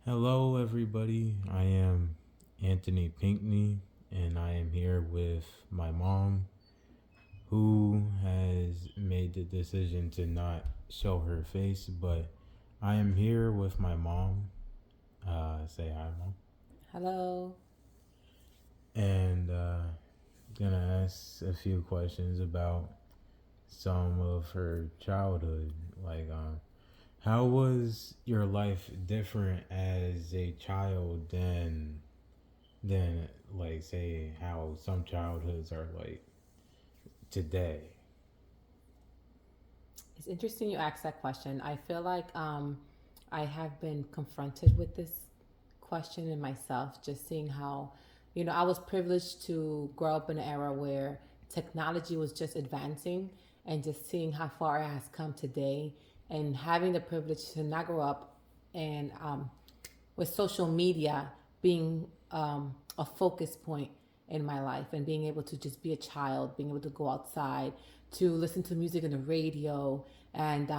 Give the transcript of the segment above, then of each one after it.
Hello, everybody. I am Anthony Pinkney, and I am here with my mom, who has made the decision to not show her face. But I am here with my mom. Say hi, mom. Hello. And gonna ask a few questions about some of her childhood. How was your life different as a child than like say how some childhoods are like today. It's interesting you asked that question. I feel like I have been confronted with this question in myself, just seeing how, I was privileged to grow up in an era where technology was just advancing and just seeing how far it has come today and having the privilege to not grow up and with social media being a focus point in my life and being able to just be a child, being able to go outside, to listen to music on the radio, and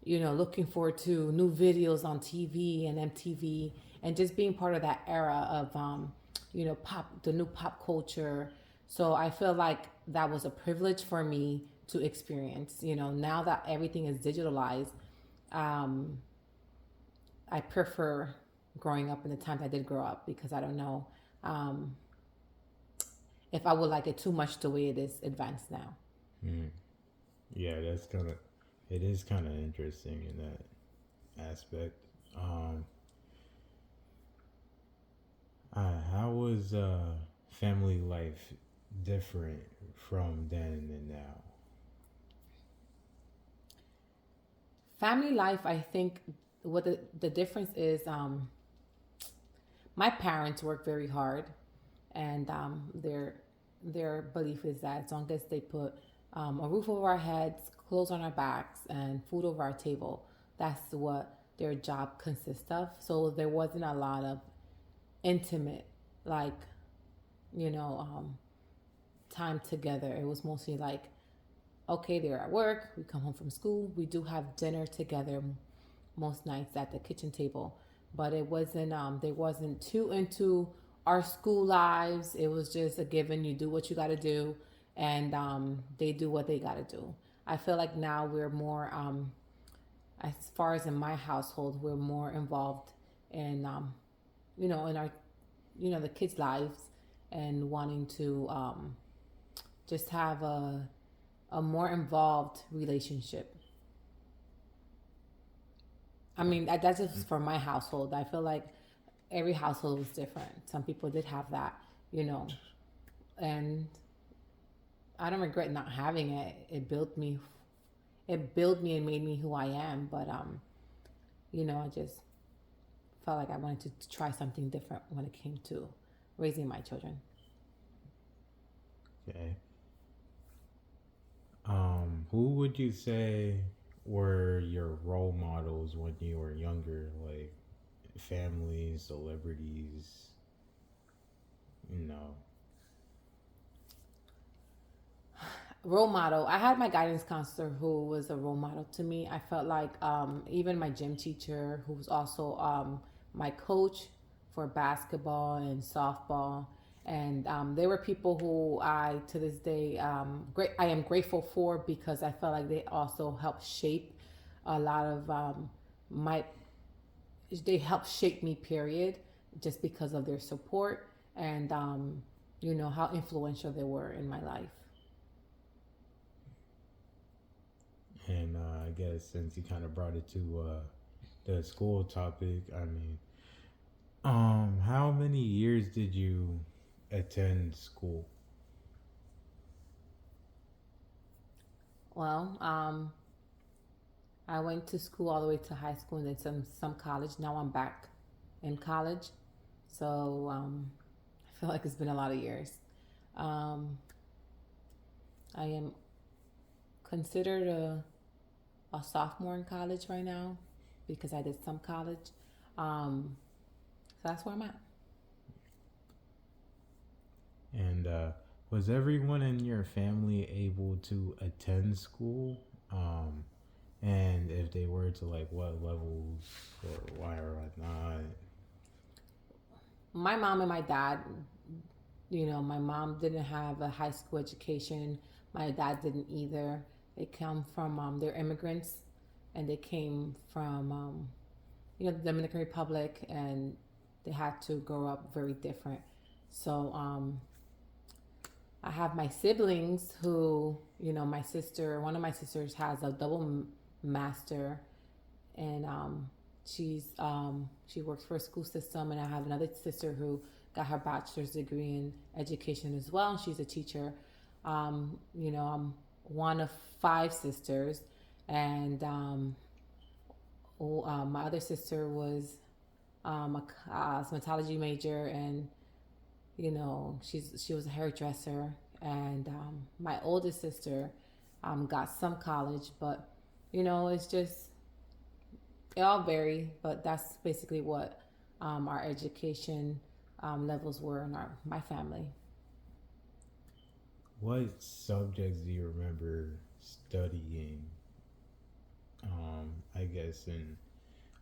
looking forward to new videos on TV and MTV, and just being part of that era of the new pop culture. So I feel like that was a privilege for me to experience. Now that everything is digitalized, um, I prefer growing up in the times I did grow up because I don't know um, if I would like it too much the way it is advanced now. Mm. Yeah, that's kind of it is kind of interesting in that aspect. Um, how was family life different from then and now? Family life, I think what the difference is, my parents work very hard, and their belief is that as long as they put a roof over our heads, clothes on our backs, and food over our table, that's what their job consists of. So there wasn't a lot of intimate, like you know, um, time together. It was mostly like, okay, they're at work, we come home from school, we do have dinner together most nights at the kitchen table, but it wasn't they wasn't too into our school lives. It was just a given, you do what you got to do, and they do what they got to do. I feel like now we're more as far as in my household, we're more involved in in our the kids lives, and wanting to just have a more involved relationship. I mean, that's just for my household. I feel like every household was different. Some people did have that, you know, and I don't regret not having it. It built me and made me who I am. But I just felt like I wanted to try something different when it came to raising my children. Okay. Who would you say were your role models when you were younger? Like families, celebrities, you know. Role model. I had my guidance counselor who was a role model to me. I felt like even my gym teacher, who was also my coach for basketball and softball, and there were people who I to this day I am grateful for because I felt like they also helped shape a lot of my they helped shape me. Period, just because of their support and how influential they were in my life. And I guess since you kind of brought it to the school topic, I mean, how many years did you attend school? Well, I went to school all the way to high school and then some college. Now I'm back in college, so I feel like it's been a lot of years. Um, I am considered a sophomore in college right now because I did some college. Um, so that's where I'm at. And was everyone in your family able to attend school? And if they were to, like, what levels or why or not? my mom and my dad, my mom didn't have a high school education. My dad didn't either. They come from, they're immigrants, and they came from, the Dominican Republic, and they had to grow up very different. So, I have my siblings who, my sister, one of my sisters has a double master, and she works for a school system, and I have another sister who got her bachelor's degree in education as well, and she's a teacher. I'm one of five sisters, and my other sister was a cosmetology major, and she was a hairdresser, and my oldest sister got some college, but it's just it all vary. But that's basically what our education levels were in my family. What subjects do you remember studying? I guess in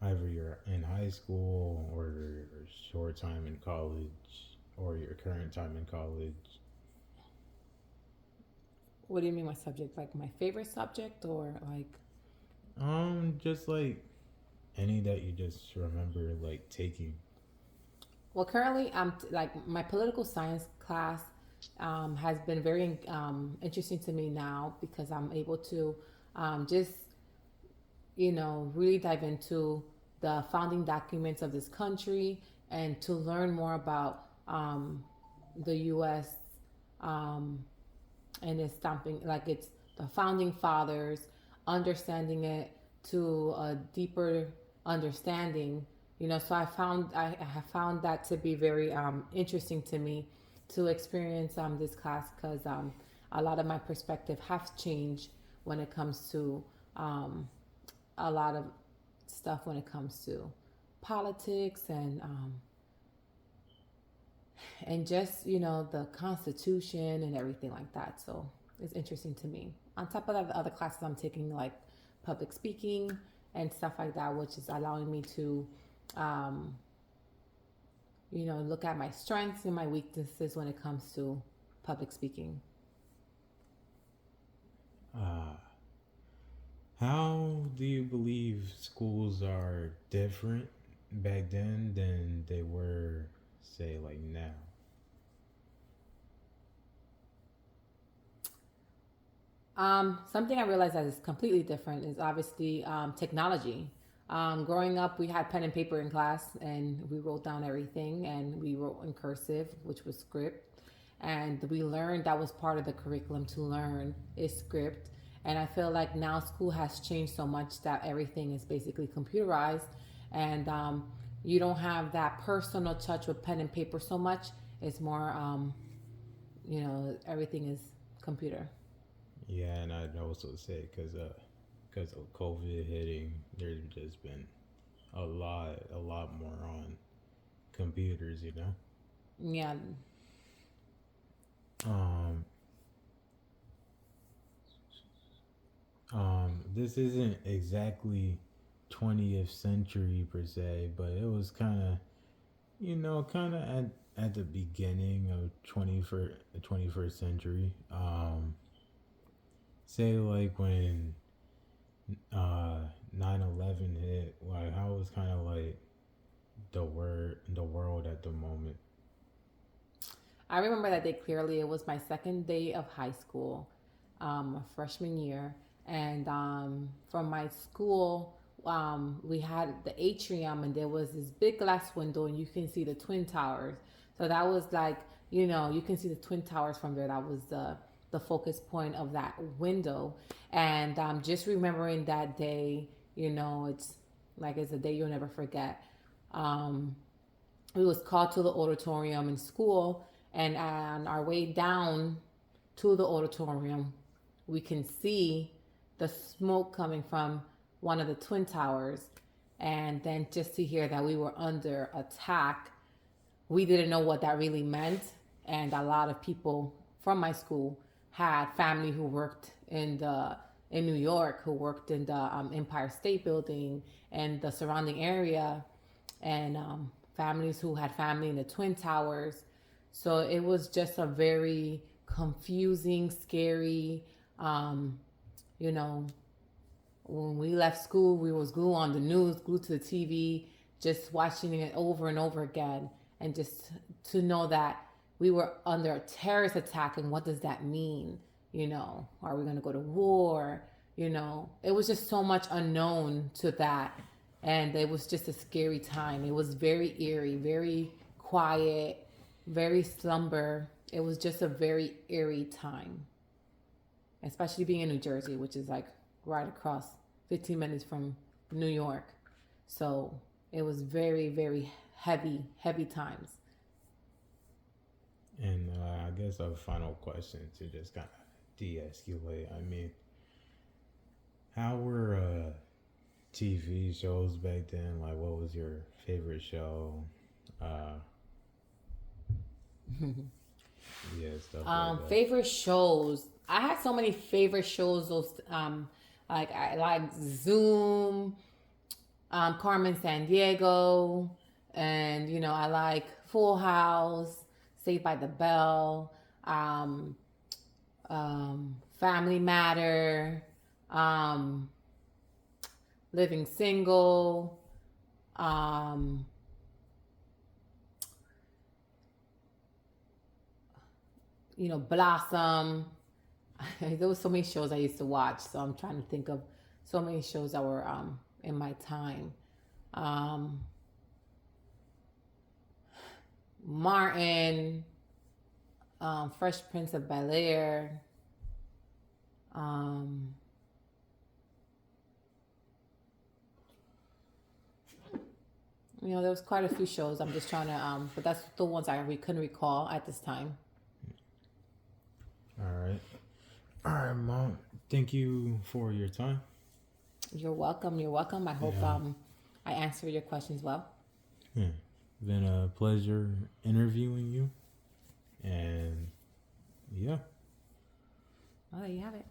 either you're in high school or your short time in college or your current time in college. What do you mean my subject? Like my favorite subject, or like? Just like any that you just remember like taking. Well, currently, like my political science class has been very interesting to me now because I'm able to just really dive into the founding documents of this country and to learn more about the U.S. Um, and it's something like it's the founding fathers, understanding it to a deeper understanding. So I have found that to be very interesting to me to experience this class because a lot of my perspective has changed when it comes to a lot of stuff when it comes to politics and just the Constitution and everything like that. So it's interesting to me. On top of that, the other classes I'm taking like public speaking and stuff like that, which is allowing me to um, look at my strengths and my weaknesses when it comes to public speaking. Uh, how do you believe schools are different back then than they were, say, like now? Something I realized that is completely different is obviously technology. Growing up, we had pen and paper in class, and we wrote down everything, and we wrote in cursive, which was script. And we learned that was part of the curriculum to learn is script. And I feel like now school has changed so much that everything is basically computerized, and you don't have that personal touch with pen and paper so much. It's more, everything is computer. Yeah, and I'd also say because of COVID hitting, there's just been a lot more on computers. Yeah. Um, this isn't exactly 20th century per se, but it was kind of at the beginning of 21st century. Say like when 9/11 hit, like how was kind of like the world at the moment. I remember that day clearly. It was my second day of high school, freshman year. And from my school, we had the atrium, and there was this big glass window, and you can see the Twin Towers. So that was like, you can see the Twin Towers from there. That was the focus point of that window. And just remembering that day, it's like it's a day you'll never forget. Um, we was called to the auditorium in school, and on our way down to the auditorium, we can see the smoke coming from one of the Twin Towers. And then just to hear that we were under attack, we didn't know what that really meant. And a lot of people from my school had family who worked in New York, who worked in the Empire State Building and the surrounding area. And families who had family in the Twin Towers. So it was just a very confusing, scary, you know, when we left school, we was glued on the news, glued to the TV, just watching it over and over again. And just to know that we were under a terrorist attack, and what does that mean? Are we going to go to war? It was just so much unknown to that. And it was just a scary time. It was very eerie, very quiet, very slumber. It was just a very eerie time, especially being in New Jersey, which is like right across 15 minutes from New York. So it was very, very heavy times. And I guess a final question to just kind of de-escalate. I mean, how were TV shows back then? Like, what was your favorite show? Yeah, stuff like that. Favorite shows. I had so many favorite shows. Those like I like Zoom, Carmen Sandiego, and I like Full House, Saved by the Bell, Family Matter, Living Single, Blossom. There was so many shows I used to watch, so I'm trying to think of so many shows that were in my time. Martin, Fresh Prince of Bel-Air. There was quite a few shows. I'm just trying to, but that's the ones I couldn't recall at this time. All right, Mom. Thank you for your time. You're welcome. I hope I answered your questions well. Yeah. Been a pleasure interviewing you. And yeah. Oh, there you have it.